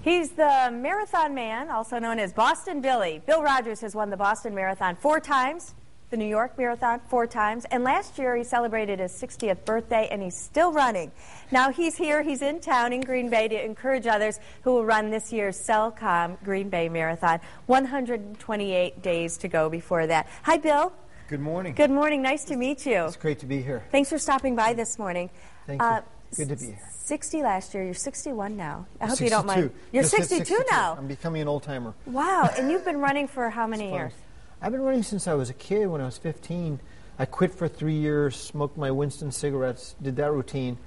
He's the marathon man, also known as Boston Billy. Bill Rogers has won the Boston Marathon 4 times, the New York Marathon 4 times, and last year he celebrated his 60th birthday, and he's still running. Now he's here, he's in town in Green Bay to encourage others who will run this year's Cellcom Green Bay Marathon. 128 days to go before that. Hi, Bill. Good morning. Good morning. Nice to meet you. It's great to be here. Thanks for stopping by this morning. Thank you. Good to be here. 60 last year. You're 61 now. I hope 62. you don't mind. You're Just hit 62 now. I'm becoming an old-timer. Wow. And you've been running for how many years? I've been running since I was a kid. When I was 15, I quit for 3 years, smoked my Winston cigarettes, did that routine,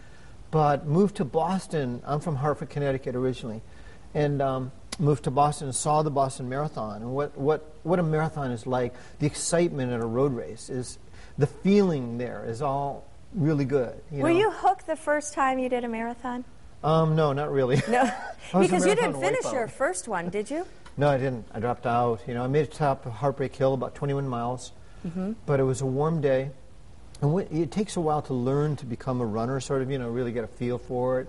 but moved to Boston. I'm from Hartford, Connecticut originally, and moved to Boston and saw the Boston Marathon. And what a marathon is like, the excitement at a road race is, the feeling there is all really good. Were you hooked the first time you did a marathon? No, not really. No, because you didn't finish your first one, did you? No, I didn't. I dropped out. I made it to top of Heartbreak Hill, about 21 miles, but it was a warm day. And it takes a while to learn to become a runner, sort of, really get a feel for it.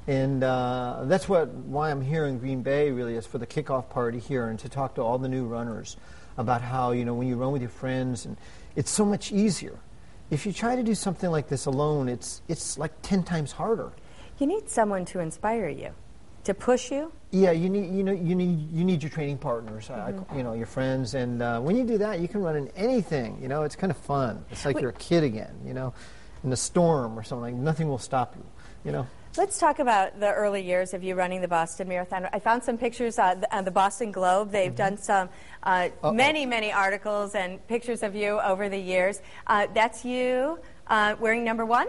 And that's why I'm here in Green Bay, really, is for the kickoff party here and to talk to all the new runners about how, when you run with your friends, and it's so much easier. If you try to do something like this alone, it's like 10 times harder. You need someone to inspire you, to push you. Yeah, you need your training partners, your friends, and when you do that, you can run in anything. It's kind of fun. It's like you're a kid again. In a storm or something. Like, nothing will stop you. Let's talk about the early years of you running the Boston Marathon. I found some pictures on the Boston Globe. They've done some many articles and pictures of you over the years. That's you wearing number 1?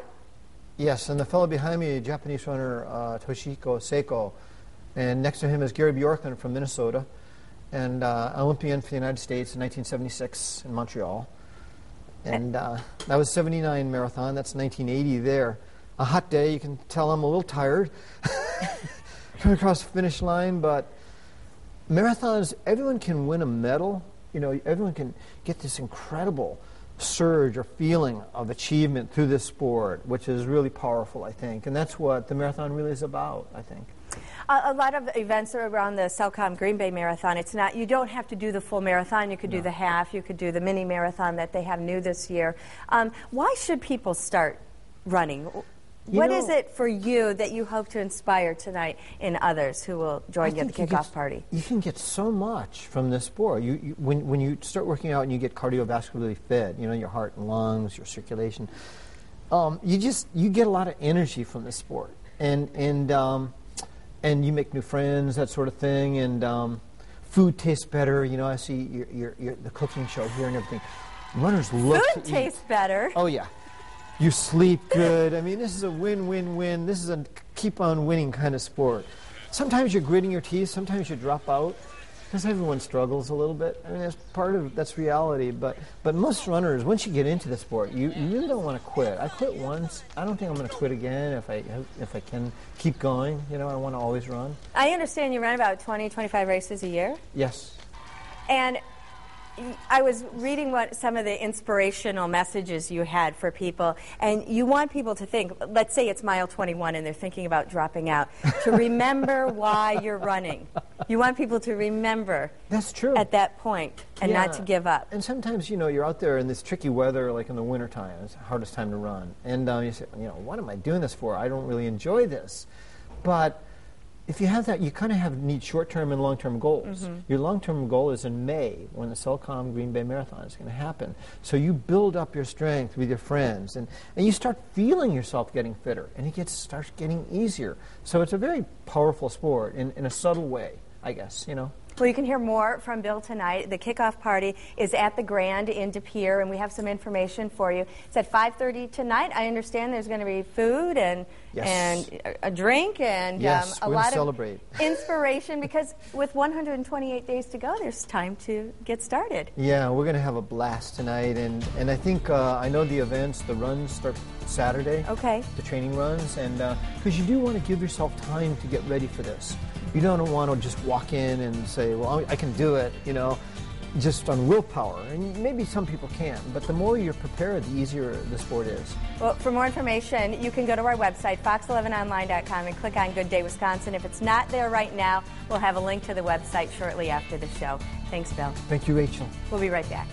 Yes, and the fellow behind me, Japanese runner Toshiko Seiko, and next to him is Gary Bjorklund from Minnesota, and Olympian for the United States in 1976 in Montreal. And that was 79 marathon. That's 1980 there. A hot day, you can tell I'm a little tired coming across the finish line, but marathons, everyone can win a medal. Everyone can get this incredible surge or feeling of achievement through this sport, which is really powerful, I think. And that's what the marathon really is about, I think. A lot of events are around the Cellcom Green Bay Marathon. You don't have to do the full marathon. You could do the half. You could do the mini marathon that they have new this year. Why should people start running? What is it for you that you hope to inspire tonight in others who will join you at the kickoff party? You can get so much from this sport. When you start working out and you get cardiovascularly fit, your heart and lungs, your circulation, you get a lot of energy from this sport, and you make new friends, that sort of thing, and food tastes better. I see the cooking show here and everything. Runners love to eat. Food tastes better. Oh yeah. You sleep good. I mean, this is a win-win-win. This is a keep-on-winning kind of sport. Sometimes you're gritting your teeth. Sometimes you drop out, because everyone struggles a little bit. I mean, that's reality. But most runners, once you get into the sport, you really don't want to quit. I quit once. I don't think I'm going to quit again if I can keep going. I want to always run. I understand you run about 20, 25 races a year? Yes. And I was reading some of the inspirational messages you had for people, and you want people to think, let's say it's mile 21 and they're thinking about dropping out, to remember why you're running. You want people to remember. That's true. At that point, and not to give up. And sometimes, you're out there in this tricky weather, like in the wintertime. It's the hardest time to run. And you say, what am I doing this for? I don't really enjoy this. But if you have that, you kind of need short-term and long-term goals. Your long-term goal is in May, when the Cellcom Green Bay Marathon is going to happen. So you build up your strength with your friends, and you start feeling yourself getting fitter, and it starts getting easier. So it's a very powerful sport in a subtle way, I guess, Well, you can hear more from Bill tonight. The kickoff party is at the Grand in De Pere, and we have some information for you. It's at 5:30 tonight. I understand there's going to be food and a drink and a lot of inspiration, because with 128 days to go, there's time to get started. Yeah, we're going to have a blast tonight, and I think I know the events, the runs start Saturday. Okay. The training runs, and because you do want to give yourself time to get ready for this. You don't want to just walk in and say, well, I can do it, just on willpower, and maybe some people can, but the more you're prepared, the easier the sport is. Well, for more information, you can go to our website, fox11online.com, and click on Good Day Wisconsin. If it's not there right now, we'll have a link to the website shortly after the show. Thanks, Bill. Thank you, Rachel. We'll be right back.